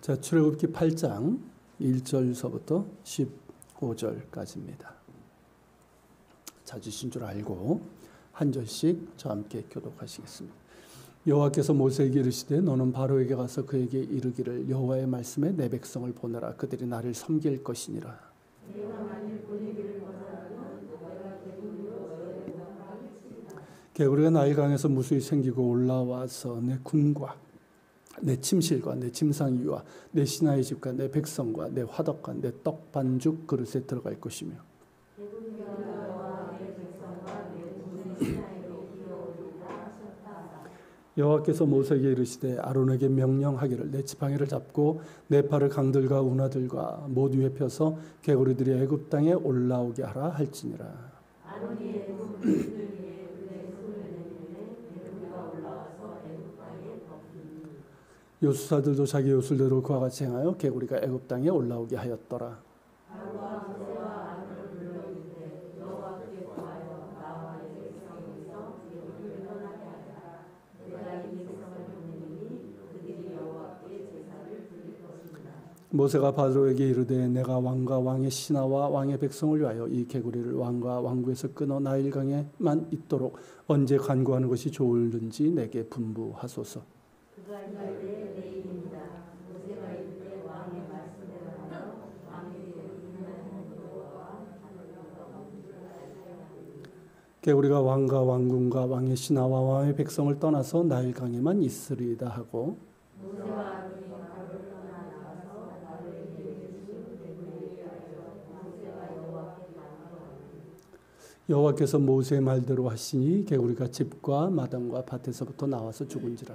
자, 출애굽기 8장 1절서부터 15절까지입니다. 찾으신 줄 알고 한 절씩 저와 함께 교독하시겠습니다. 여호와께서 모세에게 이르시되 너는 바로에게 가서 그에게 이르기를 여호와의 말씀에 내 백성을 보내라. 그들이 나를 섬길 것이니라. 개구리가 나일강에서 무수히 생기고 올라와서 내 궁과 내 침실과 내 침상위와 내 신하의 집과 내 백성과 내 화덕과 내 떡 반죽 그릇에 들어갈 것이며 여호와께서 모세에게 이르시되 아론에게 명령하기를 내 지팡이를 잡고 내 팔을 강들과 운하들과 못 위에 펴서 개구리들이 애굽 땅에 올라오게 하라 할지니라. 요수사들도 자기 요술대로 그와 같이 행하여 개구리가 애굽 땅에 올라오게 하였더라. 모세가 바로에게 이르되 내가 왕과 왕의 신하와 왕의 백성을 위하여 이 개구리를 왕과 왕국에서 끊어 나일강에만 있도록 언제 간구하는 것이 좋을는지 내게 분부하소서. 개구리가 왕과 왕군과 왕의 신하와 왕의 백성을 떠나서 나일강에만 있으리이다 하고 여호와께서 모세의 말대로 하시니 개구리가 집과 마당과 밭에서부터 나와서 죽은지라.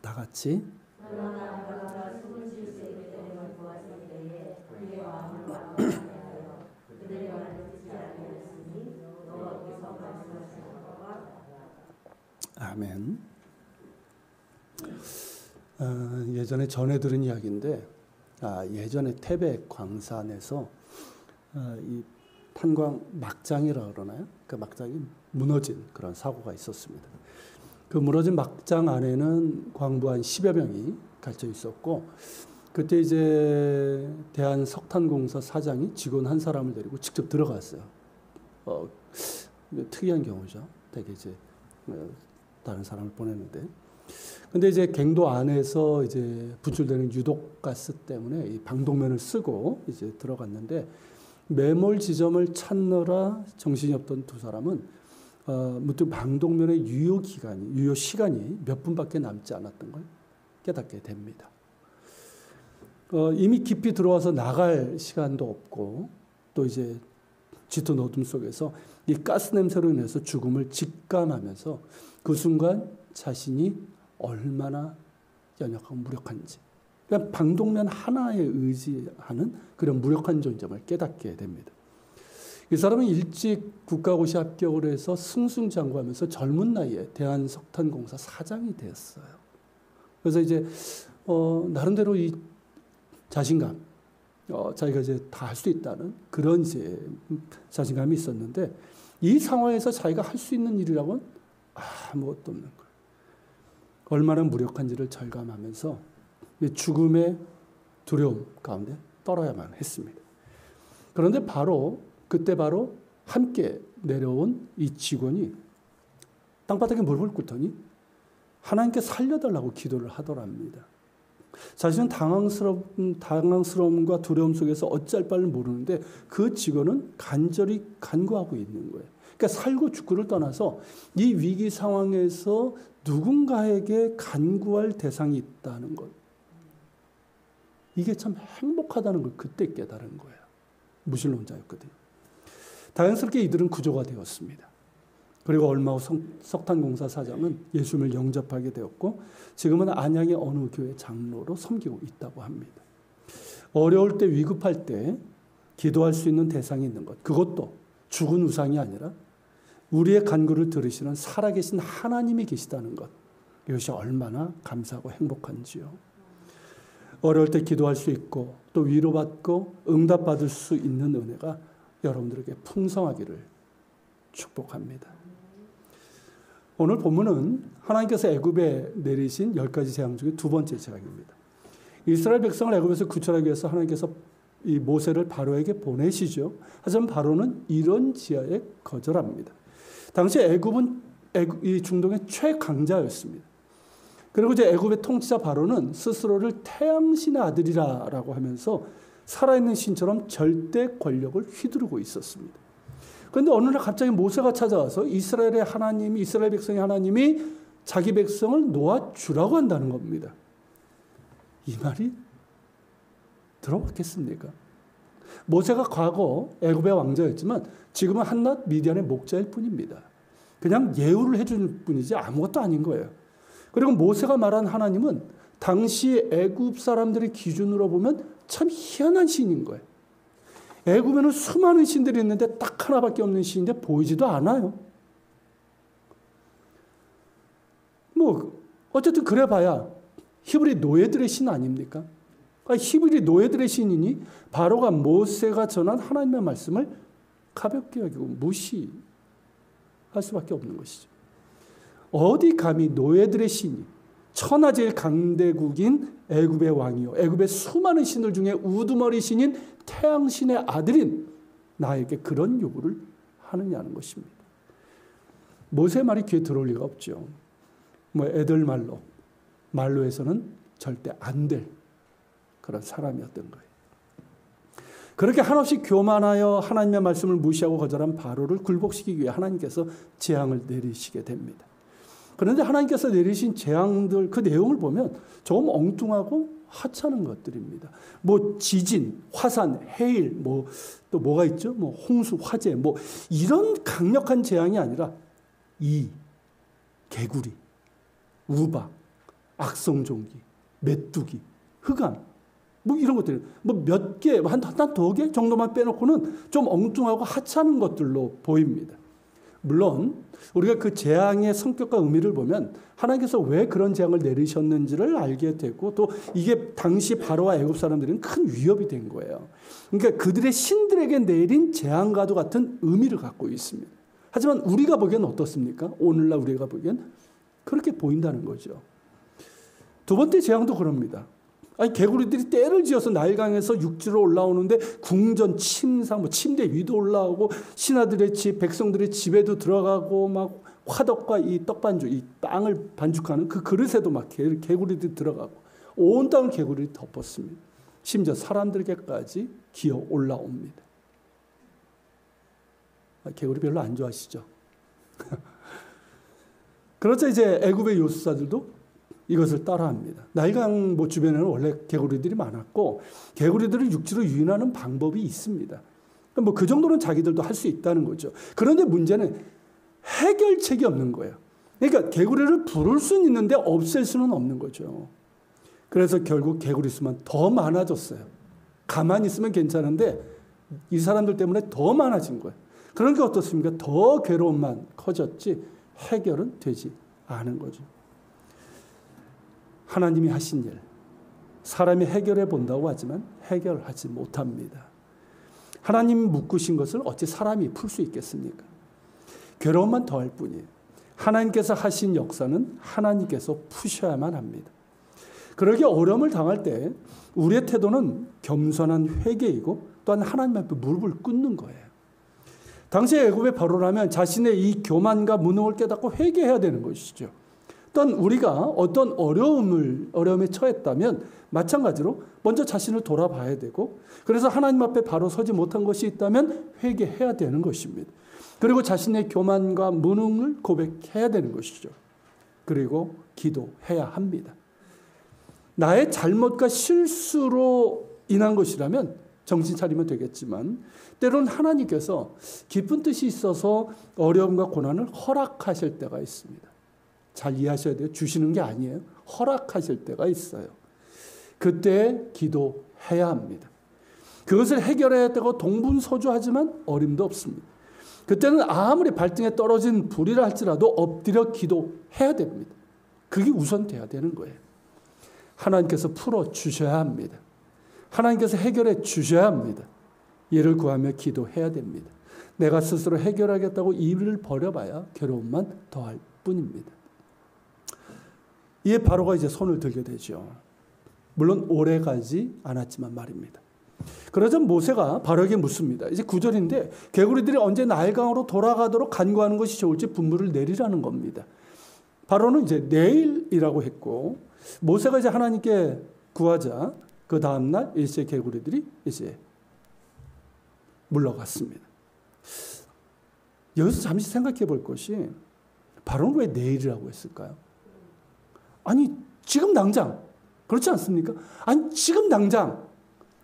다 같이 아멘. 예전에 전해 들은 이야기인데 예전에 태백 광산에서 이 탄광 막장이라고 그러나요? 그 막장이 무너진 그런 사고가 있었습니다. 그 무너진 막장 안에는 광부 한 10여 명이 갇혀 있었고 그때 이제 대한석탄공사 사장이 직원 한 사람을 데리고 직접 들어갔어요. 특이한 경우죠. 되게 이제 다른 사람을 보냈는데. 근데 이제 갱도 안에서 이제 분출되는 유독가스 때문에 이 방독면을 쓰고 이제 들어갔는데 매몰 지점을 찾느라 정신이 없던 두 사람은 문득 방독면의 유효 시간이 몇 분밖에 남지 않았던 걸 깨닫게 됩니다. 이미 깊이 들어와서 나갈 시간도 없고 또 이제 짙은 어둠 속에서 이 가스 냄새로 인해서 죽음을 직감하면서 그 순간 자신이 얼마나 연약하고 무력한지 그냥 방독면 하나에 의지하는 그런 무력한 존재를 깨닫게 됩니다. 이 사람은 일찍 국가고시 합격을 해서 승승장구하면서 젊은 나이에 대한석탄공사 사장이 되었어요. 그래서 이제 나름대로 이 자신감, 자기가 이제 다 할 수 있다는 그런 이제 자신감이 있었는데 이 상황에서 자기가 할 수 있는 일이라고는 아무것도 없는 거예요. 얼마나 무력한지를 절감하면서 죽음의 두려움 가운데 떨어야만 했습니다. 그런데 그때 바로 함께 내려온 이 직원이 땅바닥에 무릎을 꿇더니 하나님께 살려달라고 기도를 하더랍니다. 자신은 당황스러움과 두려움 속에서 어찌할 바를 모르는데 그 직원은 간절히 간구하고 있는 거예요. 그러니까 살고 죽고를 떠나서 이 위기 상황에서 누군가에게 간구할 대상이 있다는 것. 이게 참 행복하다는 걸 그때 깨달은 거예요. 무신론자였거든요. 다행스럽게 이들은 구조가 되었습니다. 그리고 얼마 후 석탄공사 사장은 예수님을 영접하게 되었고 지금은 안양의 어느 교회 장로로 섬기고 있다고 합니다. 어려울 때 위급할 때 기도할 수 있는 대상이 있는 것. 그것도 죽은 우상이 아니라 우리의 간구를 들으시는 살아계신 하나님이 계시다는 것. 이것이 얼마나 감사하고 행복한지요. 어려울 때 기도할 수 있고 또 위로받고 응답받을 수 있는 은혜가 여러분들에게 풍성하기를 축복합니다. 오늘 본문은 하나님께서 애굽에 내리신 10가지 재앙 중에 두 번째 재앙입니다. 이스라엘 백성을 애굽에서 구출하기 위해서 하나님께서 이 모세를 바로에게 보내시죠. 하지만 바로는 이런 지하에 거절합니다. 당시 애굽은 이 중동의 최강자였습니다. 그리고 이제 애굽의 통치자 바로는 스스로를 태양신의 아들이라고 하면서 살아있는 신처럼 절대 권력을 휘두르고 있었습니다. 그런데 어느 날 갑자기 모세가 찾아와서 이스라엘 백성의 하나님이 자기 백성을 놓아주라고 한다는 겁니다. 이 말이 들어봤겠습니까? 모세가 과거 애굽의 왕자였지만 지금은 한낱 미디안의 목자일 뿐입니다. 그냥 예우를 해주는 뿐이지 아무것도 아닌 거예요. 그리고 모세가 말한 하나님은 당시 애굽 사람들의 기준으로 보면 참 희한한 신인 거예요. 애굽에는 수많은 신들이 있는데 딱 하나밖에 없는 신인데 보이지도 않아요. 어쨌든 그래봐야 히브리 노예들의 신 아닙니까? 히브리 노예들의 신이니 바로가 모세가 전한 하나님의 말씀을 가볍게 여기고 무시할 수밖에 없는 것이죠. 어디 감히 노예들의 신이 천하제일 강대국인 애굽의 왕이요 애굽의 수많은 신들 중에 우두머리 신인 태양신의 아들인 나에게 그런 요구를 하느냐는 것입니다. 모세의 말이 귀에 들어올 리가 없죠. 애들 말로에서는 절대 안 될 그런 사람이었던 거예요. 그렇게 한없이 교만하여 하나님의 말씀을 무시하고 거절한 바로를 굴복시키기 위해 하나님께서 재앙을 내리시게 됩니다. 그런데 하나님께서 내리신 재앙들 그 내용을 보면 조금 엉뚱하고 하찮은 것들입니다. 지진, 화산, 해일, 또 뭐가 있죠? 홍수, 화재, 이런 강력한 재앙이 아니라 개구리, 우박, 악성종기, 메뚜기, 흑암, 이런 것들, 몇 개, 한 두 개 정도만 빼놓고는 좀 엉뚱하고 하찮은 것들로 보입니다. 물론 우리가 그 재앙의 성격과 의미를 보면 하나님께서 왜 그런 재앙을 내리셨는지를 알게 되고 또 이게 당시 바로와 애굽 사람들은 큰 위협이 된 거예요. 그러니까 그들의 신들에게 내린 재앙과도 같은 의미를 갖고 있습니다. 하지만 우리가 보기엔 어떻습니까? 오늘날 우리가 보기엔 그렇게 보인다는 거죠. 두 번째 재앙도 그럽니다. 개구리들이 떼를 지어서 나일강에서 육지로 올라오는데 궁전, 침상, 침대 위도 올라오고 신하들의 집, 백성들의 집에도 들어가고 화덕과 이 떡반죽, 이 빵을 반죽하는 그 그릇에도 개구리들이 들어가고 온 땅을 개구리들이 덮었습니다. 심지어 사람들에게까지 기어 올라옵니다. 개구리 별로 안 좋아하시죠? 그렇죠. 이제 애굽의 요술사들도 이것을 따라합니다. 나일강 주변에는 원래 개구리들이 많았고 개구리들을 육지로 유인하는 방법이 있습니다. 그 정도는 자기들도 할 수 있다는 거죠. 그런데 문제는 해결책이 없는 거예요. 그러니까 개구리를 부를 수는 있는데 없앨 수는 없는 거죠. 그래서 결국 개구리 수만 더 많아졌어요. 가만히 있으면 괜찮은데 이 사람들 때문에 더 많아진 거예요. 그러니까 어떻습니까? 더 괴로움만 커졌지 해결은 되지 않은 거죠. 하나님이 하신 일, 사람이 해결해 본다고 하지만 해결하지 못합니다. 하나님이 묶으신 것을 어찌 사람이 풀 수 있겠습니까? 괴로움만 더할 뿐이에요. 하나님께서 하신 역사는 하나님께서 푸셔야만 합니다. 그러기에 어려움을 당할 때 우리의 태도는 겸손한 회개이고 또한 하나님 앞에 무릎을 꿇는 거예요. 당시 애굽의 바로라면 자신의 이 교만과 무능을 깨닫고 회개해야 되는 것이죠. 또한 우리가 어떤 어려움에 처했다면 마찬가지로 먼저 자신을 돌아봐야 되고 그래서 하나님 앞에 바로 서지 못한 것이 있다면 회개해야 되는 것입니다. 그리고 자신의 교만과 무능을 고백해야 되는 것이죠. 그리고 기도해야 합니다. 나의 잘못과 실수로 인한 것이라면 정신 차리면 되겠지만 때로는 하나님께서 깊은 뜻이 있어서 어려움과 고난을 허락하실 때가 있습니다. 잘 이해하셔야 돼요. 주시는 게 아니에요. 허락하실 때가 있어요. 그때 기도해야 합니다. 그것을 해결해야 되고 동분서주하지만 어림도 없습니다. 그때는 아무리 발등에 떨어진 불이라 할지라도 엎드려 기도해야 됩니다. 그게 우선돼야 되는 거예요. 하나님께서 풀어주셔야 합니다. 하나님께서 해결해 주셔야 합니다. 이를 구하며 기도해야 됩니다. 내가 스스로 해결하겠다고 입을 벌여봐야 괴로움만 더할 뿐입니다. 이에 바로가 이제 손을 들게 되죠. 물론 오래 가지 않았지만 말입니다. 그러자 모세가 바로에게 묻습니다. 이제 9절인데 개구리들이 언제 나일강으로 돌아가도록 간구하는 것이 좋을지 분부를 내리라는 겁니다. 바로는 이제 내일이라고 했고 모세가 이제 하나님께 구하자 그 다음날 이제 개구리들이 이제 물러갔습니다. 여기서 잠시 생각해 볼 것이 바로는 왜 내일이라고 했을까요? 아니 지금 당장 그렇지 않습니까? 아니 지금 당장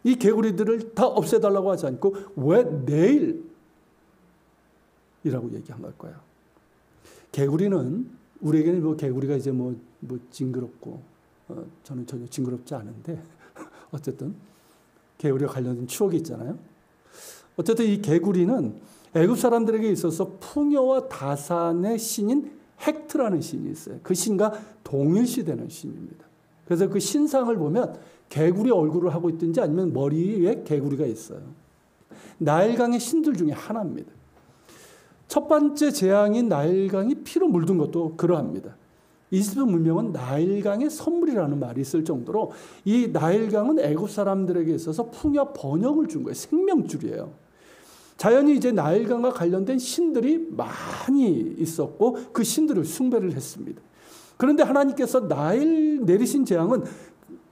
이 개구리들을 다 없애달라고 하지 않고 왜 내일이라고 얘기한 걸까요? 개구리는 우리에게는 뭐 개구리가 이제 뭐 징그럽고 저는 전혀 징그럽지 않은데 어쨌든 개구리와 관련된 추억이 있잖아요. 어쨌든 이 개구리는 애굽 사람들에게 있어서 풍요와 다산의 신인 헥트라는 신이 있어요. 그 신과 동일시되는 신입니다. 그래서 그 신상을 보면 개구리 얼굴을 하고 있든지 아니면 머리에 개구리가 있어요. 나일강의 신들 중에 하나입니다. 첫 번째 재앙인 나일강이 피로 물든 것도 그러합니다. 이집트 문명은 나일강의 선물이라는 말이 있을 정도로 이 나일강은 애굽 사람들에게 있어서 풍요와 번영을 준 거예요. 생명줄이에요. 자연히 이제 나일강과 관련된 신들이 많이 있었고 그 신들을 숭배를 했습니다. 그런데 하나님께서 나일 내리신 재앙은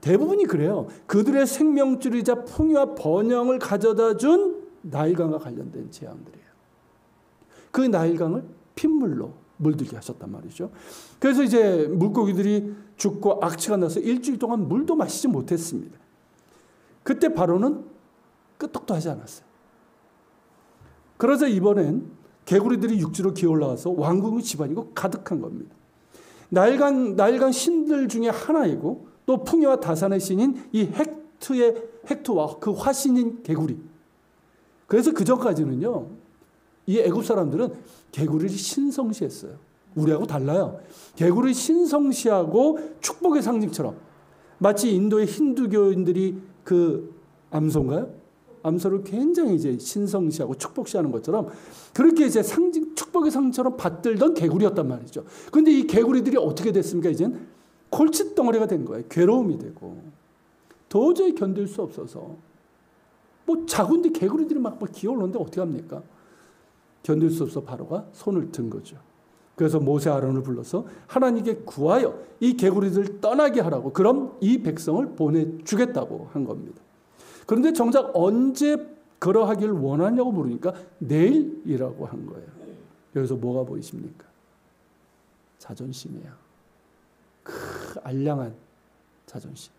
대부분이 그래요. 그들의 생명줄이자 풍요와 번영을 가져다 준 나일강과 관련된 재앙들이에요. 그 나일강을 핏물로 물들게 하셨단 말이죠. 그래서 이제 물고기들이 죽고 악취가 나서 일주일 동안 물도 마시지 못했습니다. 그때 바로는 끄떡도 하지 않았어요. 그러자 이번엔 개구리들이 육지로 기어올라와서 왕궁의 집안이고 가득한 겁니다. 나일강 신들 중에 하나이고 또 풍요와 다산의 신인 이 헥트와 그 화신인 개구리. 그래서 그전까지는요. 이 애굽 사람들은 개구리를 신성시했어요. 우리하고 달라요. 개구리 신성시하고 축복의 상징처럼 마치 인도의 힌두교인들이 그 암소인가요? 암소를 굉장히 이제 신성시하고 축복시하는 것처럼 그렇게 이제 축복의 상징처럼 받들던 개구리였단 말이죠. 그런데 이 개구리들이 어떻게 됐습니까? 이젠 골칫덩어리가 된 거예요. 괴로움이 되고 도저히 견딜 수 없어서 뭐 작은데 개구리들이 막 기어오는데 어떻게 합니까? 견딜 수 없어 바로가 손을 든 거죠. 그래서 모세 아론을 불러서 하나님께 구하여 이 개구리들 떠나게 하라고 그럼 이 백성을 보내주겠다고 한 겁니다. 그런데 정작 언제 그러하기를 원하냐고 물으니까 내일이라고 한 거예요. 여기서 뭐가 보이십니까? 자존심이에요. 알량한 자존심.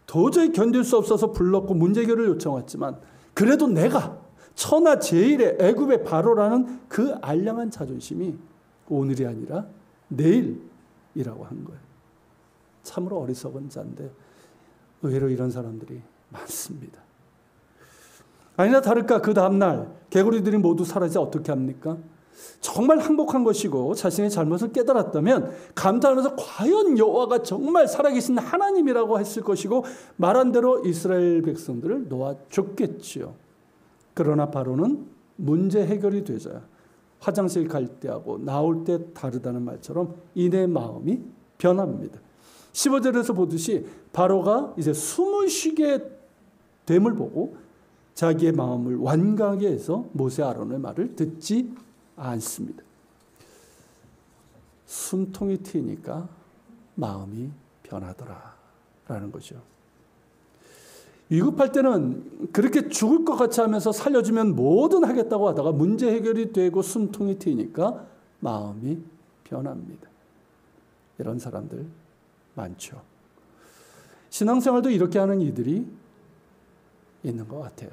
도저히 견딜 수 없어서 불렀고 문제 해결을 요청했지만 그래도 내가 천하 제일의 애굽의 바로라는 그 알량한 자존심이 오늘이 아니라 내일이라고 한 거예요. 참으로 어리석은 자인데 의외로 이런 사람들이 많습니다. 아니나 다를까 그 다음날 개구리들이 모두 사라지자 어떻게 합니까? 정말 항복한 것이고 자신의 잘못을 깨달았다면 감탄하면서 과연 여호와가 정말 살아계신 하나님이라고 했을 것이고 말한 대로 이스라엘 백성들을 놓아줬겠지요. 그러나 바로는 문제 해결이 되자 화장실 갈 때하고 나올 때 다르다는 말처럼 이내 마음이 변합니다. 15절에서 보듯이 바로가 이제 숨을 쉬게 됨을 보고 자기의 마음을 완강하게 해서 모세 아론의 말을 듣지 않습니다. 숨통이 트이니까 마음이 변하더라라는 거죠. 위급할 때는 그렇게 죽을 것 같이 하면서 살려주면 뭐든 하겠다고 하다가 문제 해결이 되고 숨통이 트이니까 마음이 변합니다. 이런 사람들 많죠. 신앙생활도 이렇게 하는 이들이 있는 것 같아요.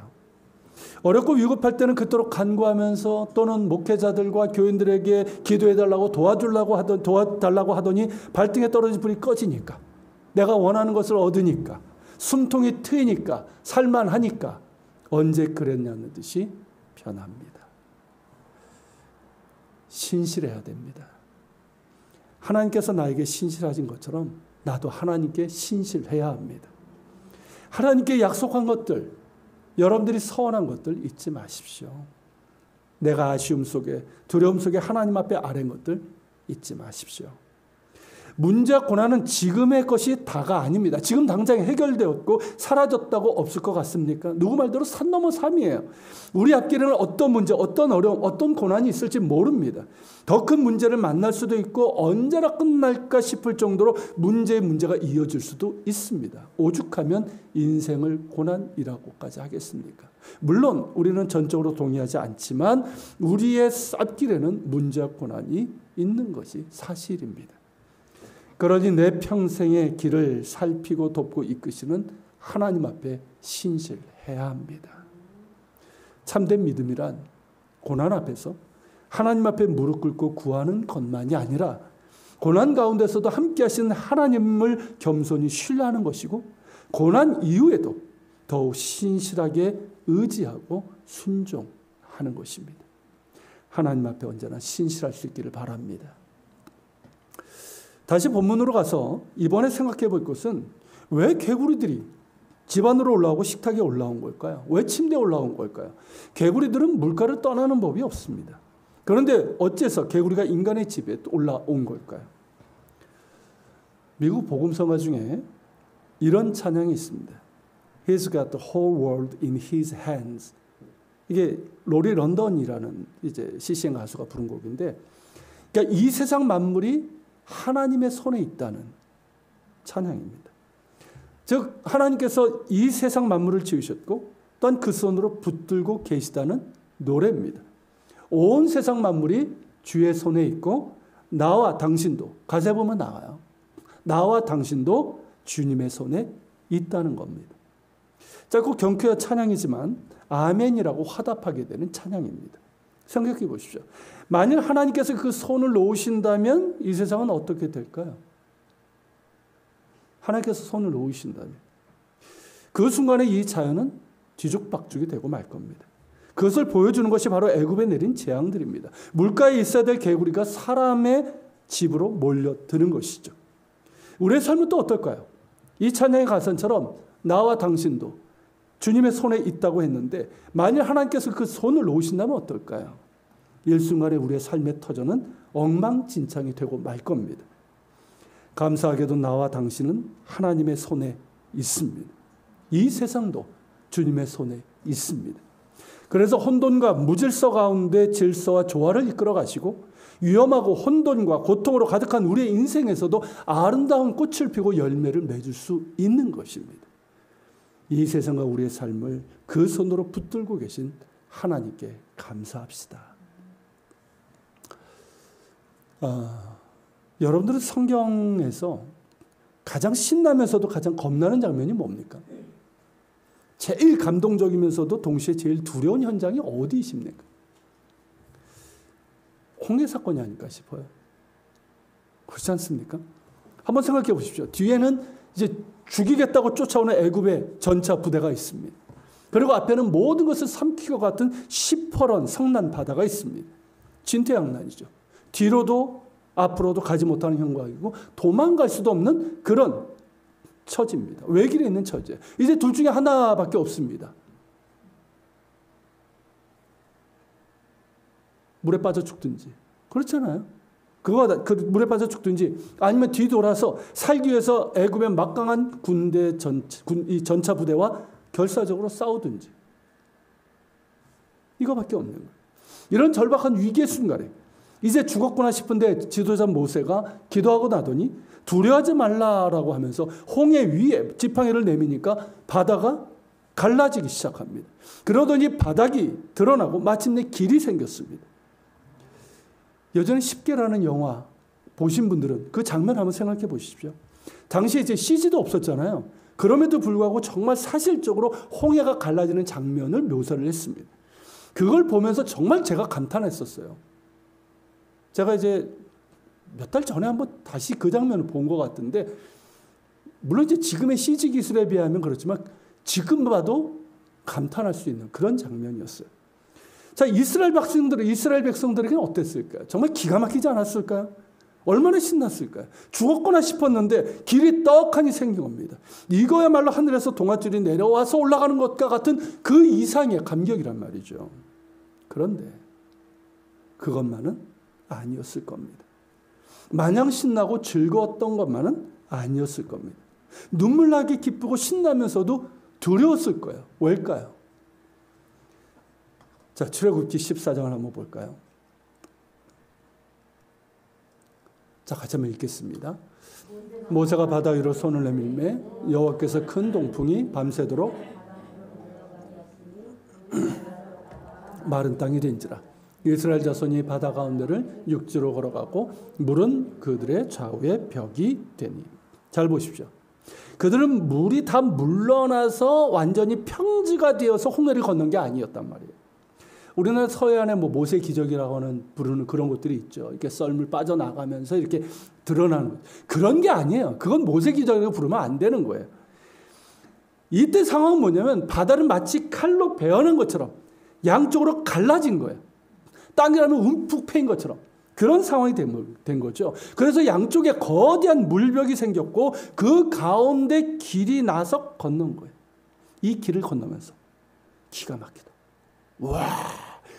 어렵고 위급할 때는 그토록 간구하면서 또는 목회자들과 교인들에게 기도해달라고 도와달라고 하더니 발등에 떨어진 불이 꺼지니까 내가 원하는 것을 얻으니까 숨통이 트이니까 살만하니까 언제 그랬냐는 듯이 변합니다. 신실해야 됩니다. 하나님께서 나에게 신실하신 것처럼 나도 하나님께 신실해야 합니다. 하나님께 약속한 것들 여러분들이 서운한 것들 잊지 마십시오. 내가 아쉬움 속에, 두려움 속에 하나님 앞에 아뢰는 것들 잊지 마십시오. 문제와 고난은 지금의 것이 다가 아닙니다. 지금 당장 해결되었고 사라졌다고 없을 것 같습니까? 누구 말대로 산 넘어 삶이에요. 우리 앞길에는 어떤 문제, 어떤 어려움, 어떤 고난이 있을지 모릅니다. 더 큰 문제를 만날 수도 있고 언제나 끝날까 싶을 정도로 문제의 문제가 이어질 수도 있습니다. 오죽하면 인생을 고난이라고까지 하겠습니까? 물론 우리는 전적으로 동의하지 않지만 우리의 앞길에는 문제와 고난이 있는 것이 사실입니다. 그러니 내 평생의 길을 살피고 돕고 이끄시는 하나님 앞에 신실해야 합니다. 참된 믿음이란 고난 앞에서 하나님 앞에 무릎 꿇고 구하는 것만이 아니라 고난 가운데서도 함께 하시는 하나님을 겸손히 신뢰하는 것이고 고난 이후에도 더욱 신실하게 의지하고 순종하는 것입니다. 하나님 앞에 언제나 신실할 수 있기를 바랍니다. 다시 본문으로 가서 이번에 생각해 볼 것은 왜 개구리들이 집 안으로 올라오고 식탁에 올라온 걸까요? 왜 침대에 올라온 걸까요? 개구리들은 물가를 떠나는 법이 없습니다. 그런데 어째서 개구리가 인간의 집에 올라온 걸까요? 미국 복음성가 중에 이런 찬양이 있습니다. He's got the whole world in his hands. 이게 로리 런던이라는 이제 CCM 가수가 부른 곡인데, 그러니까 이 세상 만물이 하나님의 손에 있다는 찬양입니다. 즉 하나님께서 이 세상 만물을 지으셨고 또한 그 손으로 붙들고 계시다는 노래입니다. 온 세상 만물이 주의 손에 있고 나와 당신도, 가사에 보면 나와요. 나와 당신도 주님의 손에 있다는 겁니다. 짧고 경쾌한 찬양이지만 아멘이라고 화답하게 되는 찬양입니다. 생각해 보십시오. 만일 하나님께서 그 손을 놓으신다면 이 세상은 어떻게 될까요? 하나님께서 손을 놓으신다면 그 순간에 이 자연은 뒤죽박죽이 되고 말 겁니다. 그것을 보여주는 것이 바로 애굽에 내린 재앙들입니다. 물가에 있어야 될 개구리가 사람의 집으로 몰려드는 것이죠. 우리의 삶은 또 어떨까요? 이 찬양의 가사처럼 나와 당신도 주님의 손에 있다고 했는데 만일 하나님께서 그 손을 놓으신다면 어떨까요? 일순간에 우리의 삶의 터전은 엉망진창이 되고 말 겁니다. 감사하게도 나와 당신은 하나님의 손에 있습니다. 이 세상도 주님의 손에 있습니다. 그래서 혼돈과 무질서 가운데 질서와 조화를 이끌어 가시고 위험하고 혼돈과 고통으로 가득한 우리의 인생에서도 아름다운 꽃을 피고 열매를 맺을 수 있는 것입니다. 이 세상과 우리의 삶을 그 손으로 붙들고 계신 하나님께 감사합시다. 여러분들은 성경에서 가장 신나면서도 가장 겁나는 장면이 뭡니까? 제일 감동적이면서도 동시에 제일 두려운 현장이 어디이십니까? 홍해 사건이 아닐까 싶어요. 그렇지 않습니까? 한번 생각해 보십시오. 뒤에는 이제 죽이겠다고 쫓아오는 애굽의 전차 부대가 있습니다. 그리고 앞에는 모든 것을 삼키고 같은 시퍼런 성난 바다가 있습니다. 진퇴양난이죠. 뒤로도 앞으로도 가지 못하는 형국이고 도망갈 수도 없는 그런 처지입니다. 외길에 있는 처지. 이제 둘 중에 하나밖에 없습니다. 물에 빠져 죽든지. 그렇잖아요. 그 물에 빠져 죽든지 아니면 뒤돌아서 살기 위해서 애굽의 막강한 이 전차 부대와 결사적으로 싸우든지. 이거밖에 없는 거예요. 이런 절박한 위기의 순간에 이제 죽었구나 싶은데 지도자 모세가 기도하고 나더니 두려워하지 말라라고 하면서 홍해 위에 지팡이를 내미니까 바다가 갈라지기 시작합니다. 그러더니 바닥이 드러나고 마침내 길이 생겼습니다. 여전히 10개라는 영화 보신 분들은 그 장면 한번 생각해 보십시오. 당시에 이제 CG도 없었잖아요. 그럼에도 불구하고 정말 사실적으로 홍해가 갈라지는 장면을 묘사를 했습니다. 그걸 보면서 정말 제가 감탄했었어요. 제가 이제 몇 달 전에 한번 다시 그 장면을 본 것 같은데, 물론 이제 지금의 CG 기술에 비하면 그렇지만 지금 봐도 감탄할 수 있는 그런 장면이었어요. 자, 이스라엘 백성들에게는 어땠을까요? 정말 기가 막히지 않았을까요? 얼마나 신났을까요? 죽었구나 싶었는데 길이 떡하니 생긴 겁니다. 이거야말로 하늘에서 동아줄이 내려와서 올라가는 것과 같은 그 이상의 감격이란 말이죠. 그런데 그것만은 아니었을 겁니다. 마냥 신나고 즐거웠던 것만은 아니었을 겁니다. 눈물 나게 기쁘고 신나면서도 두려웠을 거예요. 왜일까요? 자, 출애굽기 14장을 한번 볼까요? 자, 같이 한번 읽겠습니다. 모세가 바다 위로 손을 내밀매 여호와께서 큰 동풍이 밤새도록 마른 땅이 된지라. 이스라엘 자손이 바다 가운데를 육지로 걸어가고 물은 그들의 좌우에 벽이 되니. 잘 보십시오. 그들은 물이 다 물러나서 완전히 평지가 되어서 홍해를 건넌 게 아니었단 말이에요. 우리나라 서해안에 뭐 모세 기적이라고 하는 부르는 그런 것들이 있죠. 이렇게 썰물 빠져나가면서 이렇게 드러나는 것. 그런 게 아니에요. 그건 모세 기적이라고 부르면 안 되는 거예요. 이때 상황은 뭐냐면 바다를 마치 칼로 베어낸 것처럼 양쪽으로 갈라진 거예요. 땅이라면 움푹 패인 것처럼 그런 상황이 된 거죠. 그래서 양쪽에 거대한 물벽이 생겼고 그 가운데 길이 나서 건넌 거예요. 이 길을 건너면서 기가 막히다. 와,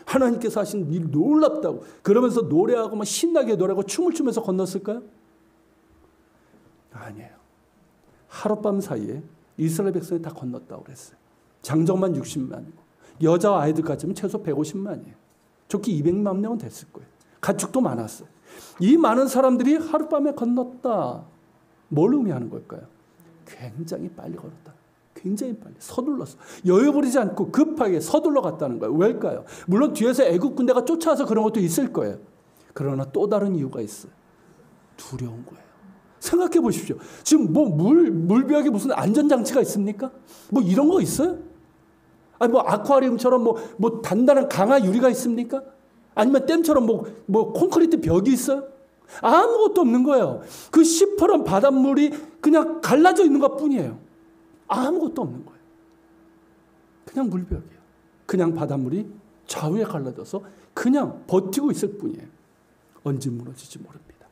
하나님께서 하신 일 놀랍다고 그러면서 노래하고 막 신나게 노래하고 춤을 추면서 건넜을까요? 아니에요. 하룻밤 사이에 이스라엘 백성이 다 건넜다고 그랬어요. 장정만 60만이고 여자와 아이들까지는 최소 150만이에요. 좋게 200만 명은 됐을 거예요. 가축도 많았어요. 이 많은 사람들이 하룻밤에 건넜다. 뭘 의미하는 걸까요? 굉장히 빨리 걸었다. 굉장히 빨리 서둘렀어. 여유 부리지 않고 급하게 서둘러 갔다는 거예요. 왜일까요? 물론 뒤에서 애국 군대가 쫓아와서 그런 것도 있을 거예요. 그러나 또 다른 이유가 있어요. 두려운 거예요. 생각해 보십시오. 지금 뭐 물벽에 무슨 안전장치가 있습니까? 뭐 이런 거 있어요? 아니 뭐 아쿠아리움처럼 뭐 단단한 강화 유리가 있습니까? 아니면 댐처럼 뭐 콘크리트 벽이 있어요? 아무것도 없는 거예요. 그 시퍼런 바닷물이 그냥 갈라져 있는 것 뿐이에요. 아무것도 없는 거예요. 그냥 물벽이에요. 그냥 바닷물이 좌우에 갈라져서 그냥 버티고 있을 뿐이에요. 언제 무너질지 모릅니다.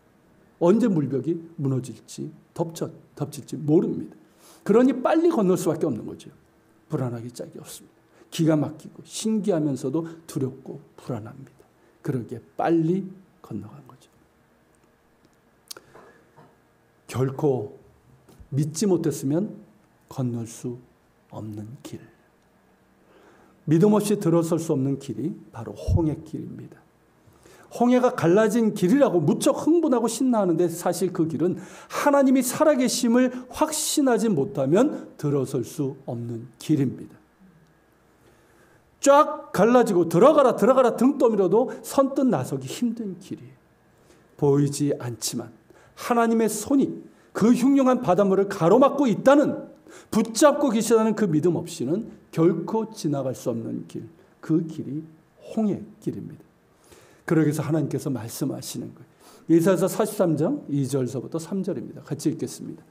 언제 물벽이 무너질지 덮칠지 모릅니다. 그러니 빨리 건널 수밖에 없는 거죠. 불안하기 짝이 없습니다. 기가 막히고 신기하면서도 두렵고 불안합니다. 그러기에 빨리 건너간 거죠. 결코 믿지 못했으면 건널 수 없는 길. 믿음 없이 들어설 수 없는 길이 바로 홍해길입니다. 홍해가 갈라진 길이라고 무척 흥분하고 신나하는데 사실 그 길은 하나님이 살아계심을 확신하지 못하면 들어설 수 없는 길입니다. 쫙 갈라지고 들어가라 등 떠밀어도 선뜻 나서기 힘든 길이에요. 보이지 않지만 하나님의 손이 그 흉흉한 바닷물을 가로막고 있다는, 붙잡고 계시다는 그 믿음 없이는 결코 지나갈 수 없는 길, 그 길이 홍해 길입니다. 그러기 위해서 하나님께서 말씀하시는 거예요. 이사야서 43장 2절서부터 3절입니다. 같이 읽겠습니다.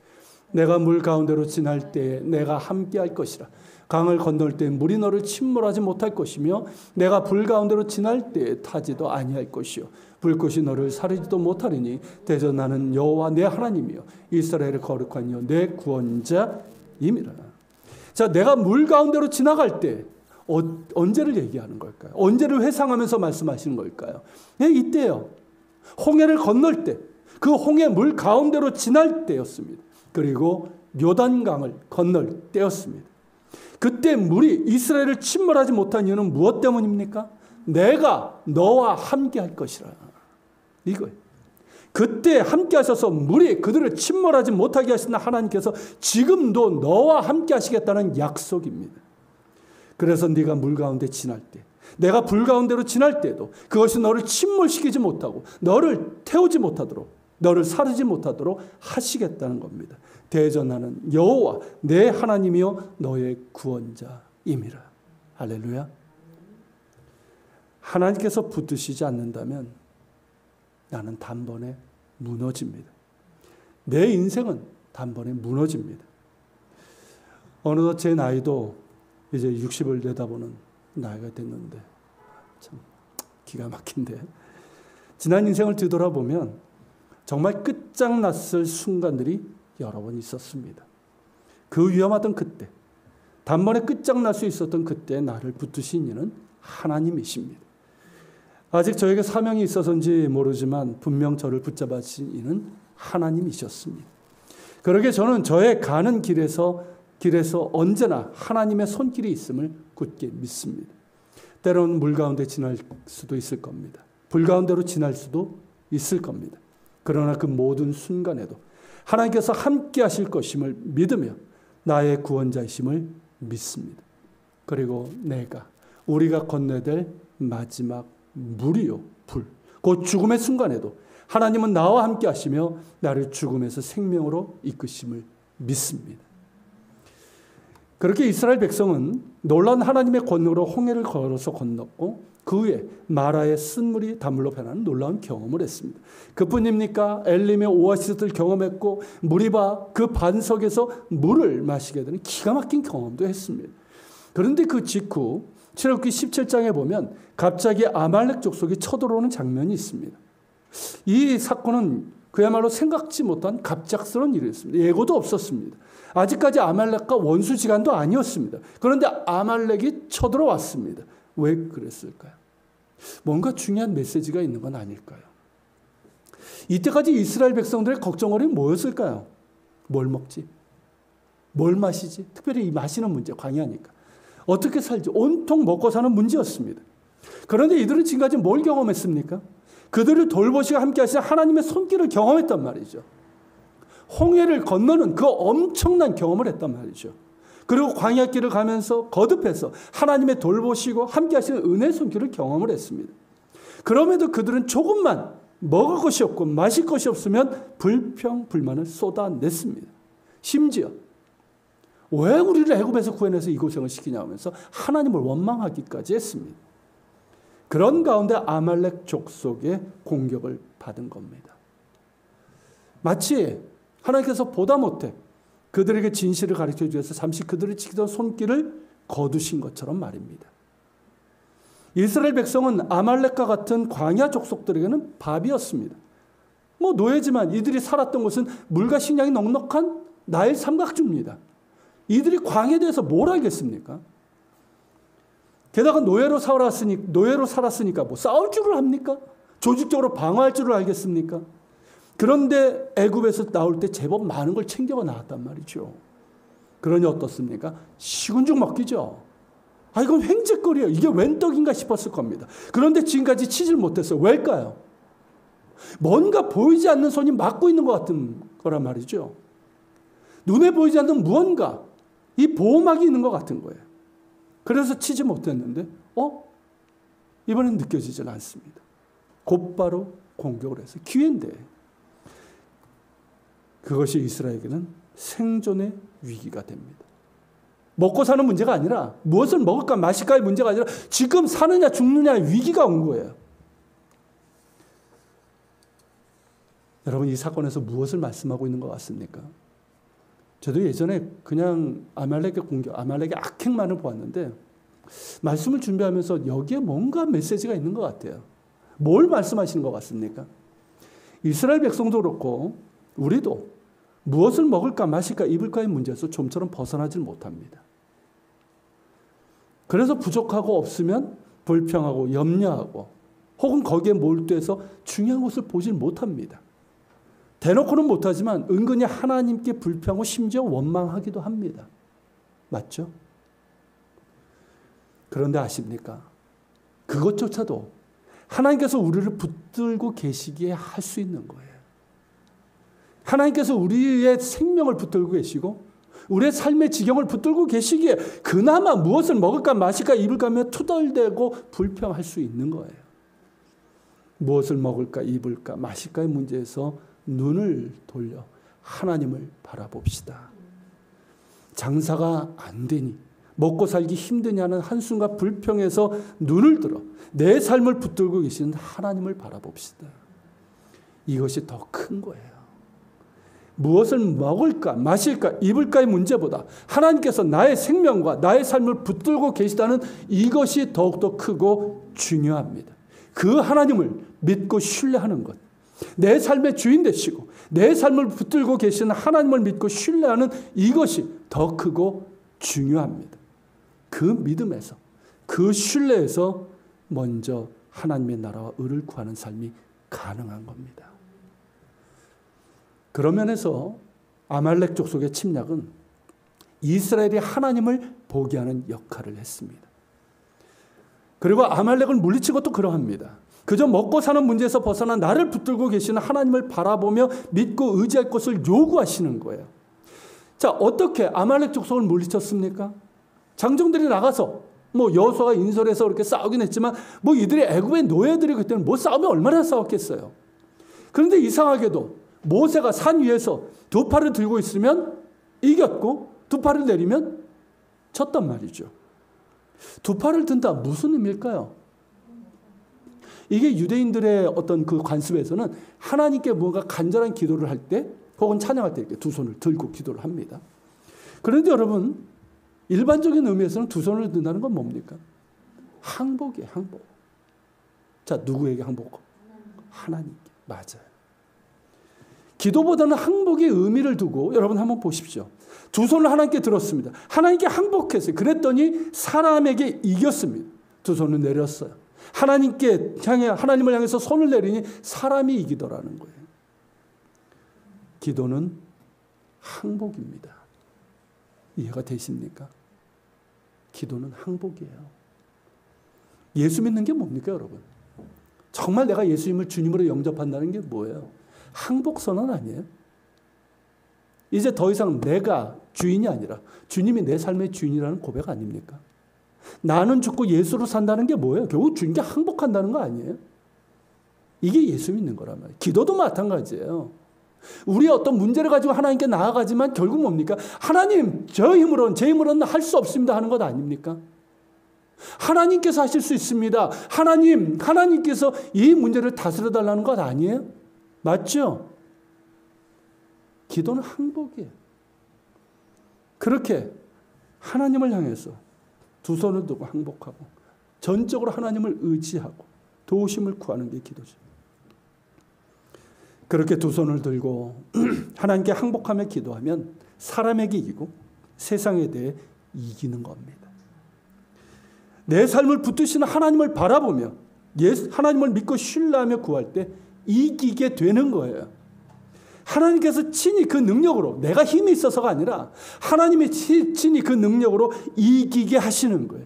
내가 물 가운데로 지날 때에 내가 함께할 것이라. 강을 건널 때 물이 너를 침몰하지 못할 것이며 내가 불 가운데로 지날 때에 타지도 아니할 것이요 불꽃이 너를 사르지도 못하리니 대저 나는 여호와 내 하나님이요 이스라엘의 거룩한 이요 내 구원자임이라. 자, 내가 물 가운데로 지나갈 때 언제를 얘기하는 걸까요? 언제를 회상하면서 말씀하시는 걸까요? 네, 이때요. 홍해를 건널 때, 그 홍해 물 가운데로 지날 때였습니다. 그리고 요단강을 건널 때였습니다. 그때 물이 이스라엘을 침몰하지 못한 이유는 무엇 때문입니까? 내가 너와 함께 할 것이라. 이거예요. 그때 함께 하셔서 물이 그들을 침몰하지 못하게 하시는 하나님께서 지금도 너와 함께 하시겠다는 약속입니다. 그래서 네가 물 가운데 지날 때, 내가 불 가운데로 지날 때도 그것이 너를 침몰시키지 못하고 너를 태우지 못하도록, 너를 사르지 못하도록 하시겠다는 겁니다. 대저 나는 여호와 내 하나님이요 너의 구원자임이라. 할렐루야. 하나님께서 붙드시지 않는다면 나는 단번에 무너집니다. 내 인생은 단번에 무너집니다. 어느덧 제 나이도 이제 60을 내다보는 나이가 됐는데 참 기가 막힌데, 지난 인생을 뒤돌아보면 정말 끝장났을 순간들이 여러 번 있었습니다. 그 위험하던 그때, 단번에 끝장날 수 있었던 그때 나를 붙드신 이는 하나님이십니다. 아직 저에게 사명이 있어서인지 모르지만 분명 저를 붙잡으신 이는 하나님이셨습니다. 그러게 저는 저의 가는 길에서 언제나 하나님의 손길이 있음을 굳게 믿습니다. 때로는 물 가운데 지날 수도 있을 겁니다. 불 가운데로 지날 수도 있을 겁니다. 그러나 그 모든 순간에도 하나님께서 함께 하실 것임을 믿으며 나의 구원자이심을 믿습니다. 그리고 우리가 건너야 될 마지막 물이요, 불. 곧 죽음의 순간에도 하나님은 나와 함께 하시며 나를 죽음에서 생명으로 이끄심을 믿습니다. 그렇게 이스라엘 백성은 놀라운 하나님의 권능으로 홍해를 걸어서 건넜고 그 후에 마라의 쓴물이 단물로 변하는 놀라운 경험을 했습니다. 그뿐입니까? 엘림의 오아시스를 경험했고 무리바 그 반석에서 물을 마시게 되는 기가 막힌 경험도 했습니다. 그런데 그 직후 출애굽기 17장에 보면 갑자기 아말렉 족속이 쳐들어오는 장면이 있습니다. 이 사건은 그야말로 생각지 못한 갑작스러운 일이었습니다. 예고도 없었습니다. 아직까지 아말렉과 원수지간도 아니었습니다. 그런데 아말렉이 쳐들어왔습니다. 왜 그랬을까요? 뭔가 중요한 메시지가 있는 건 아닐까요? 이때까지 이스라엘 백성들의 걱정거리는 뭐였을까요? 뭘 먹지? 뭘 마시지? 특별히 이 마시는 문제, 광야니까. 어떻게 살지? 온통 먹고 사는 문제였습니다. 그런데 이들은 지금까지 뭘 경험했습니까? 그들을 돌보시고 함께 하신 하나님의 손길을 경험했단 말이죠. 홍해를 건너는 그 엄청난 경험을 했단 말이죠. 그리고 광야길을 가면서 거듭해서 하나님의 돌보시고 함께 하시는 은혜의 손길을 경험을 했습니다. 그럼에도 그들은 조금만 먹을 것이 없고 마실 것이 없으면 불평불만을 쏟아냈습니다. 심지어 왜 우리를 애굽에서 구해내서 이 고생을 시키냐 하면서 하나님을 원망하기까지 했습니다. 그런 가운데 아말렉 족속의 공격을 받은 겁니다. 마치 하나님께서 보다 못해 그들에게 진실을 가르쳐 주셔서 잠시 그들을 지키던 손길을 거두신 것처럼 말입니다. 이스라엘 백성은 아말렉과 같은 광야 족속들에게는 밥이었습니다. 노예지만 이들이 살았던 곳은 물과 식량이 넉넉한 나일 삼각주입니다. 이들이 광야에 대해서 뭘 알겠습니까? 게다가 노예로 살았으니까 싸울 줄을 합니까? 조직적으로 방어할 줄을 알겠습니까? 그런데 애굽에서 나올 때 제법 많은 걸 챙겨가 나왔단 말이죠. 그러니 어떻습니까? 식은 죽 먹기죠. 이건 횡재거리예요. 이게 웬 떡인가 싶었을 겁니다. 그런데 지금까지 치질 못했어요. 왜일까요? 뭔가 보이지 않는 손이 막고 있는 것 같은 거란 말이죠. 눈에 보이지 않는 무언가, 이 보호막이 있는 것 같은 거예요. 그래서 치지 못했는데 이번엔 느껴지질 않습니다. 곧바로 공격을 해서 기회인데 그것이 이스라엘에게는 생존의 위기가 됩니다. 먹고 사는 문제가 아니라 무엇을 먹을까 마실까의 문제가 아니라 지금 사느냐 죽느냐의 위기가 온 거예요. 여러분 이 사건에서 무엇을 말씀하고 있는 것 같습니까? 저도 예전에 그냥 아말렉의 공격, 아말렉의 악행만을 보았는데 말씀을 준비하면서 여기에 뭔가 메시지가 있는 것 같아요. 뭘 말씀하시는 것 같습니까? 이스라엘 백성도 그렇고 우리도 무엇을 먹을까 마실까 입을까의 문제에서 좀처럼 벗어나질 못합니다. 그래서 부족하고 없으면 불평하고 염려하고 혹은 거기에 몰두해서 중요한 것을 보질 못합니다. 대놓고는 못하지만 은근히 하나님께 불평하고 심지어 원망하기도 합니다. 맞죠? 그런데 아십니까? 그것조차도 하나님께서 우리를 붙들고 계시기에 할 수 있는 거예요. 하나님께서 우리의 생명을 붙들고 계시고 우리의 삶의 지경을 붙들고 계시기에 그나마 무엇을 먹을까 마실까 입을까 하며 투덜대고 불평할 수 있는 거예요. 무엇을 먹을까 입을까 마실까의 문제에서 눈을 돌려 하나님을 바라봅시다. 장사가 안 되니 먹고 살기 힘드냐는 한숨과 불평에서 눈을 들어 내 삶을 붙들고 계시는 하나님을 바라봅시다. 이것이 더 큰 거예요. 무엇을 먹을까 마실까 입을까의 문제보다 하나님께서 나의 생명과 나의 삶을 붙들고 계시다는 이것이 더욱더 크고 중요합니다. 그 하나님을 믿고 신뢰하는 것, 내 삶의 주인 되시고 내 삶을 붙들고 계시는 하나님을 믿고 신뢰하는 이것이 더 크고 중요합니다. 그 믿음에서, 그 신뢰에서 먼저 하나님의 나라와 의를 구하는 삶이 가능한 겁니다. 그런 면에서 아말렉 족속의 침략은 이스라엘이 하나님을 보게 하는 역할을 했습니다. 그리고 아말렉을 물리친 것도 그러합니다. 그저 먹고 사는 문제에서 벗어나 나를 붙들고 계시는 하나님을 바라보며 믿고 의지할 것을 요구하시는 거예요. 자, 어떻게 아말렉 족속을 물리쳤습니까? 장정들이 나가서 여호수아가 인솔해서 그렇게 싸우긴 했지만 이들이 애굽의 노예들이 그때는 싸우면 얼마나 싸웠겠어요. 그런데 이상하게도 모세가 산 위에서 두 팔을 들고 있으면 이겼고 두 팔을 내리면 졌단 말이죠. 두 팔을 든다 무슨 의미일까요? 이게 유대인들의 어떤 그 관습에서는 하나님께 뭔가 간절한 기도를 할 때 혹은 찬양할 때 이렇게 두 손을 들고 기도를 합니다. 그런데 여러분, 일반적인 의미에서는 두 손을 든다는 건 뭡니까? 항복이에요, 항복. 자, 누구에게 항복? 하나님께. 맞아요. 기도보다는 항복의 의미를 두고 여러분 한번 보십시오. 두 손을 하나님께 들었습니다. 하나님께 항복했어요. 그랬더니 사람에게 이겼습니다. 두 손을 내렸어요. 하나님을 향해서 손을 내리니 사람이 이기더라는 거예요. 기도는 항복입니다. 이해가 되십니까? 기도는 항복이에요. 예수 믿는 게 뭡니까, 여러분? 정말 내가 예수님을 주님으로 영접한다는 게 뭐예요? 항복선언 아니에요? 이제 더 이상 내가 주인이 아니라 주님이 내 삶의 주인이라는 고백 아닙니까? 나는 죽고 예수로 산다는 게 뭐예요? 결국 주님께 항복한다는 거 아니에요? 이게 예수 믿는 거란 말이에요. 기도도 마찬가지예요. 우리의 어떤 문제를 가지고 하나님께 나아가지만 결국 뭡니까? 하나님, 제 힘으로는 할 수 없습니다 하는 것 아닙니까? 하나님께서 하실 수 있습니다. 하나님께서 이 문제를 다스려 달라는 것 아니에요? 맞죠? 기도는 항복이에요. 그렇게 하나님을 향해서 두 손을 두고 항복하고 전적으로 하나님을 의지하고 도우심을 구하는 게 기도죠. 그렇게 두 손을 들고 하나님께 항복하며 기도하면 사람에게 이기고 세상에 대해 이기는 겁니다. 내 삶을 붙드시는 하나님을 바라보며 하나님을 믿고 신뢰하며 구할 때 이기게 되는 거예요. 하나님께서 친히 그 능력으로, 내가 힘이 있어서가 아니라 하나님이 친히 그 능력으로 이기게 하시는 거예요.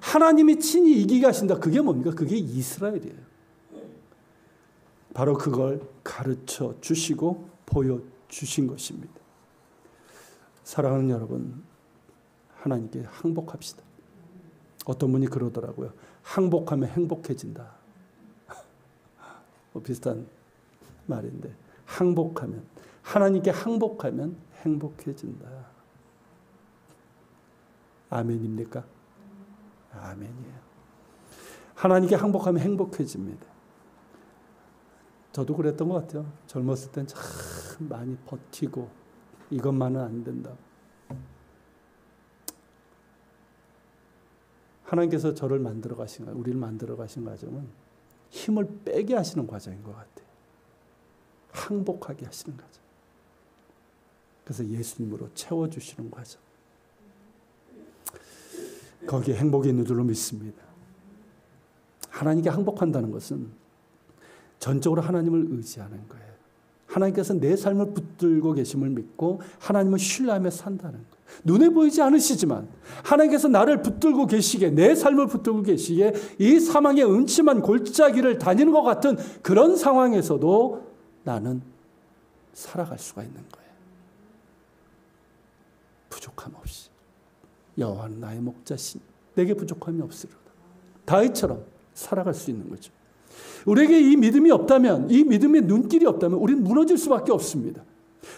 하나님이 친히 이기게 하신다. 그게 뭡니까? 그게 이스라엘이에요. 바로 그걸 가르쳐 주시고 보여주신 것입니다. 사랑하는 여러분, 하나님께 항복합시다. 어떤 분이 그러더라고요. 항복하면 행복해진다. 비슷한 말인데, 하나님께 항복하면 행복해진다. 아멘입니까? 아멘이에요. 하나님께 항복하면 행복해집니다. 저도 그랬던 것 같아요. 젊었을 땐 참 많이 버티고 이것만은 안 된다. 하나님께서 저를 만들어 가신 거, 우리를 만들어 가신 과정은 힘을 빼게 하시는 과정인 것 같아요. 항복하게 하시는 과정. 그래서 예수님으로 채워주시는 과정. 거기에 행복이 있는 줄로 믿습니다. 하나님께 항복한다는 것은 전적으로 하나님을 의지하는 거예요. 하나님께서 내 삶을 붙들고 계심을 믿고 하나님을 신뢰하며 산다는 거예요. 눈에 보이지 않으시지만 하나님께서 나를 붙들고 계시기에, 내 삶을 붙들고 계시기에 이 사망의 음침한 골짜기를 다니는 것 같은 그런 상황에서도 나는 살아갈 수가 있는 거예요. 부족함 없이. 여호와는 나의 목자시니 내게 부족함이 없으리로다. 다윗처럼 살아갈 수 있는 거죠. 우리에게 이 믿음이 없다면, 이 믿음의 눈길이 없다면 우리는 무너질 수밖에 없습니다.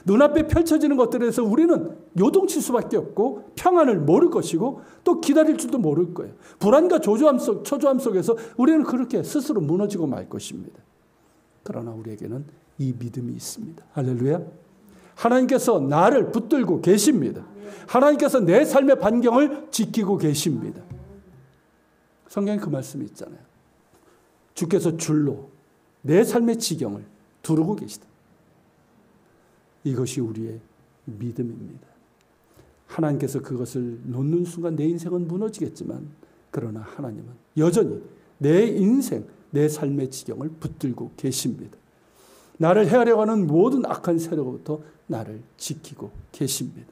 눈앞에 펼쳐지는 것들에서 우리는 요동칠 수밖에 없고 평안을 모를 것이고 또 기다릴 줄도 모를 거예요. 불안과 초조함 속에서 우리는 그렇게 스스로 무너지고 말 것입니다. 그러나 우리에게는 이 믿음이 있습니다. 할렐루야. 하나님께서 나를 붙들고 계십니다. 하나님께서 내 삶의 반경을 지키고 계십니다. 성경에 그 말씀이 있잖아요. 주께서 줄로 내 삶의 지경을 두르고 계시다. 이것이 우리의 믿음입니다. 하나님께서 그것을 놓는 순간 내 인생은 무너지겠지만 그러나 하나님은 여전히 내 인생, 내 삶의 지경을 붙들고 계십니다. 나를 헤아려 가는 모든 악한 세력으로부터 나를 지키고 계십니다.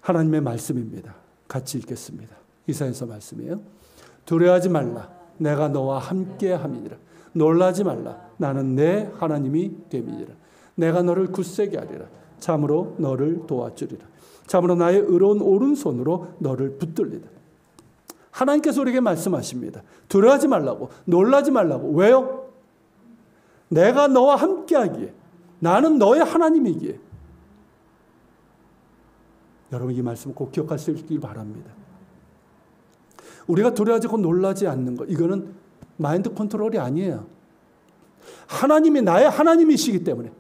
하나님의 말씀입니다. 같이 읽겠습니다. 이사야서 말씀이에요. 두려워하지 말라. 내가 너와 함께 함이니라. 놀라지 말라. 나는 내 하나님이 됨이니라. 내가 너를 굳세게 하리라. 참으로 너를 도와주리라. 참으로 나의 의로운 오른손으로 너를 붙들리라. 하나님께서 우리에게 말씀하십니다. 두려워하지 말라고, 놀라지 말라고. 왜요? 내가 너와 함께 하기에, 나는 너의 하나님이기에. 여러분 이 말씀 꼭 기억할 수 있길 바랍니다. 우리가 두려워하지 않고 놀라지 않는 것, 이거는 마인드 컨트롤이 아니에요. 하나님이 나의 하나님이시기 때문에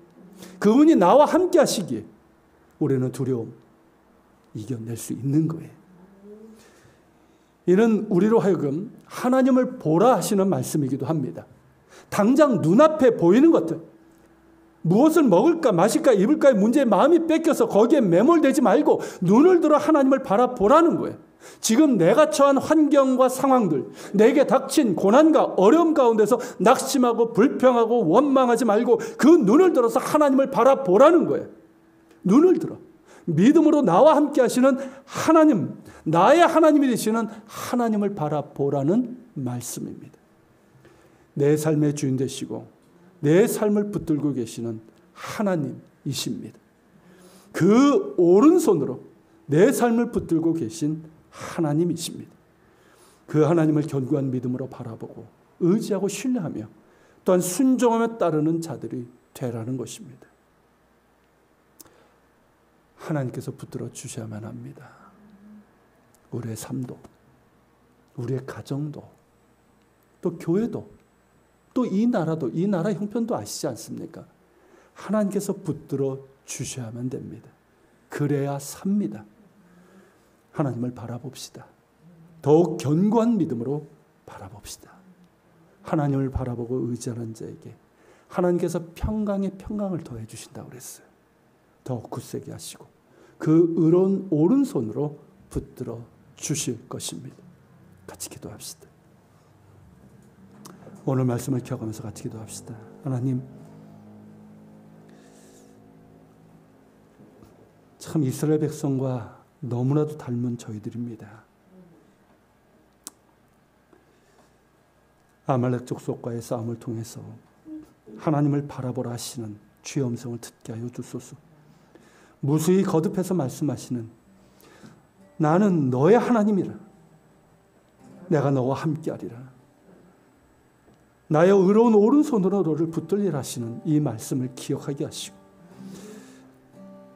그분이 나와 함께 하시기에 우리는 두려움 이겨낼 수 있는 거예요. 이는 우리로 하여금 하나님을 보라 하시는 말씀이기도 합니다. 당장 눈앞에 보이는 것들, 무엇을 먹을까 마실까 입을까의 문제에 마음이 뺏겨서 거기에 매몰되지 말고 눈을 들어 하나님을 바라보라는 거예요. 지금 내가 처한 환경과 상황들, 내게 닥친 고난과 어려움 가운데서 낙심하고 불평하고 원망하지 말고 그 눈을 들어서 하나님을 바라보라는 거예요. 눈을 들어 믿음으로 나와 함께 하시는 하나님, 나의 하나님이 되시는 하나님을 바라보라는 말씀입니다. 내 삶의 주인 되시고 내 삶을 붙들고 계시는 하나님이십니다. 그 오른손으로 내 삶을 붙들고 계신 하나님이십니다. 그 하나님을 견고한 믿음으로 바라보고 의지하고 신뢰하며 또한 순종하며 따르는 자들이 되라는 것입니다. 하나님께서 붙들어 주셔야만 합니다. 우리의 삶도, 우리의 가정도, 또 교회도, 또 이 나라도, 이 나라 형편도 아시지 않습니까? 하나님께서 붙들어 주셔야만 됩니다. 그래야 삽니다. 하나님을 바라봅시다. 더욱 견고한 믿음으로 바라봅시다. 하나님을 바라보고 의지하는 자에게 하나님께서 평강에 평강을 더해 주신다고 그랬어요. 더욱 굳세게 하시고 그 의로운 오른손으로 붙들어 주실 것입니다. 같이 기도합시다. 오늘 말씀을 기억하면서 같이 기도합시다. 하나님, 참 이스라엘 백성과 너무나도 닮은 저희들입니다. 아말렉 족속과의 싸움을 통해서 하나님을 바라보라 하시는 주의 음성을 듣게 하여 주소서. 무수히 거듭해서 말씀하시는 나는 너의 하나님이라. 내가 너와 함께하리라. 나의 의로운 오른손으로 너를 붙들리라 하시는 이 말씀을 기억하게 하시고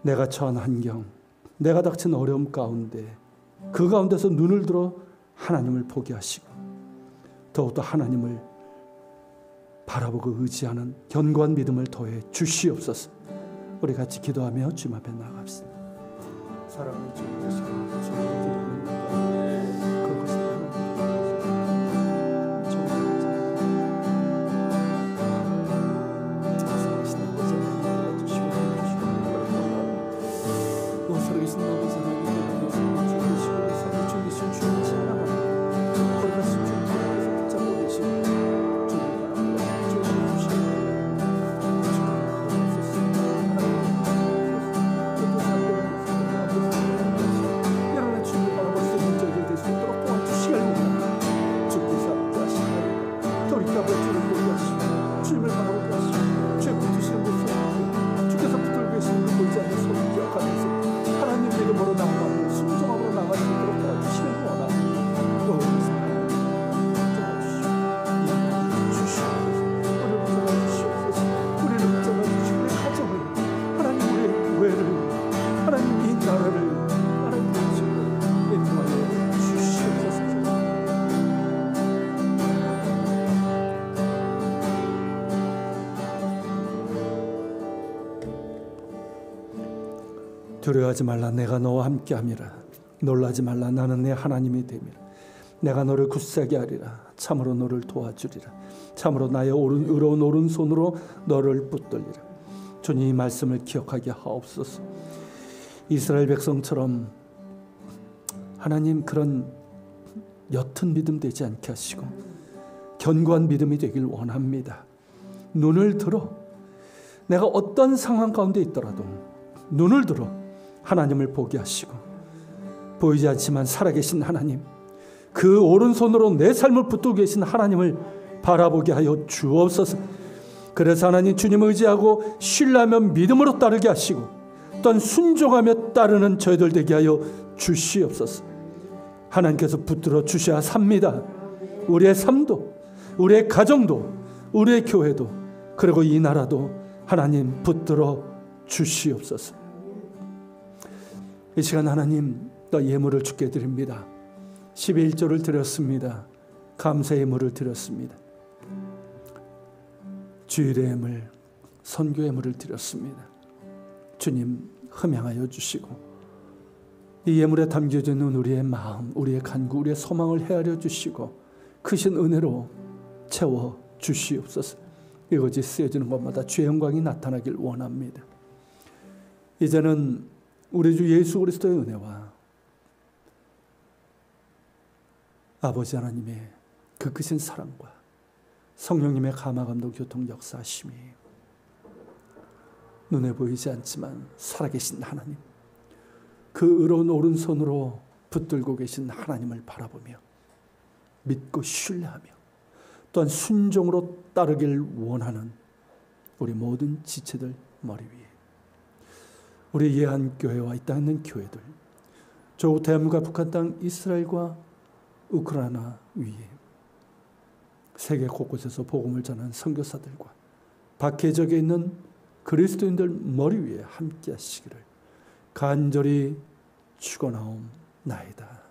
내가 처한 환경, 내가 닥친 어려움 가운데 그 가운데서 눈을 들어 하나님을 보게 하시고 더욱더 하나님을 바라보고 의지하는 견고한 믿음을 더해 주시옵소서. 우리 같이 기도하며 주님 앞에 나아갑시다. 사랑을 주시고 두려워하지 말라. 내가 너와 함께함이라. 놀라지 말라. 나는 내 하나님이 됨이라. 내가 너를 굳세게 하리라. 참으로 너를 도와주리라. 참으로 나의 의로운 오른손으로 너를 붙들리라. 주님 이 말씀을 기억하게 하옵소서. 이스라엘 백성처럼 하나님 그런 옅은 믿음 되지 않게 하시고 견고한 믿음이 되길 원합니다. 눈을 들어 내가 어떤 상황 가운데 있더라도 눈을 들어 하나님을 보게 하시고 보이지 않지만 살아계신 하나님, 그 오른손으로 내 삶을 붙들고 계신 하나님을 바라보게 하여 주옵소서. 그래서 하나님 주님을 의지하고 신뢰하며 믿음으로 따르게 하시고 또한 순종하며 따르는 저희들 되게 하여 주시옵소서. 하나님께서 붙들어 주셔야 삽니다. 우리의 삶도, 우리의 가정도, 우리의 교회도, 그리고 이 나라도 하나님 붙들어 주시옵소서. 이 시간 하나님 또 예물을 주께 드립니다. 11조를 드렸습니다. 감사의 예물을 드렸습니다. 주일의 예물, 선교의 예물을 드렸습니다. 주님 흠양하여 주시고 이 예물에 담겨져 있는 우리의 마음, 우리의 간구, 우리의 소망을 헤아려 주시고 크신 은혜로 채워 주시옵소서. 이것이 쓰여지는 것마다 주의 영광이 나타나길 원합니다. 이제는 우리 주 예수 그리스도의 은혜와 아버지 하나님의 그 크신 사랑과 성령님의 감화감동 교통 역사하심이 눈에 보이지 않지만 살아계신 하나님, 그 의로운 오른손으로 붙들고 계신 하나님을 바라보며 믿고 신뢰하며 또한 순종으로 따르길 원하는 우리 모든 지체들 머리 위에, 우리 예한교회와 이 땅에 있는 교회들, 조국 대한민국과 북한 땅 이스라엘과 우크라이나 위에 세계 곳곳에서 복음을 전하는 선교사들과 박해적에 있는 그리스도인들 머리 위에 함께 하시기를 간절히 축원하옵나이다.